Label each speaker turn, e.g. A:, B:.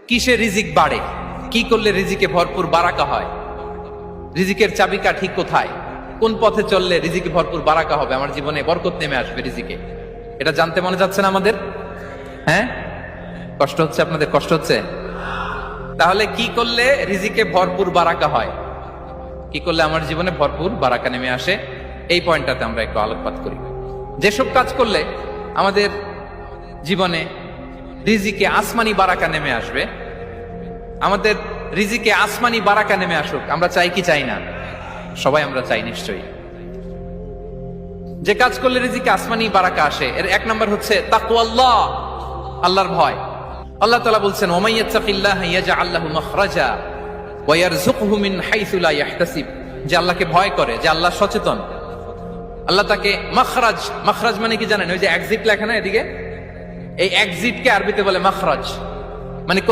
A: কিসে রিজিক বাড়ে, কি করলে রিজিকে ভরপুর বারাকা হয়, রিজিকের চাবিকা ঠিক কোথায়, কোন পথে চললে রিজিকে ভরপুর বারাকা হবে, আমার জীবনে বরকত নেমে আসবে রিজিকে, এটা জানতে মনে যাচ্ছে না আমাদের? হ্যাঁ, কষ্ট হচ্ছে আপনাদের? কষ্ট হচ্ছে? তাহলে কি করলে রিজিকে ভরপুর বারাকা হয়, কি করলে আমার জীবনে ভরপুর বারাকা নেমে আসে, এই পয়েন্টটাতে আমরা একটু আলোকপাত করি। যেসব কাজ করলে আমাদের জীবনে রিজিকে আসমানি বারাকা নেমে আসবে, আমাদের রিজিকে আসমানি বারাকা নেমে আসুক, আমরা চাই কি চাই না? সবাই আমরা চাই নিশ্চয়ই। যে কাজ করলে রিজিকে আসমানি বারাকা আসে, এর এক নম্বর হচ্ছে তাকওয়াল্লাহ, আল্লাহর ভয়। আল্লাহ তাআলা বলছেন, ওয়া মাইয়াত্তাকিল্লাহা ইয়াজআল লাহু মাখরাজা ওয়া ইয়ারযুকহু মিন হাইসু লা ইয়াহতাসিব। যে আল্লাহকে ভয় করে, যে আল্লাহ সচেতন, আল্লাহ তাকে মাখরাজ মানে কি জানেন? ওই যে এক্সিট লেখা না এদিকে, এই এক্সিটকে আরবিতে বলে মাখরাজ।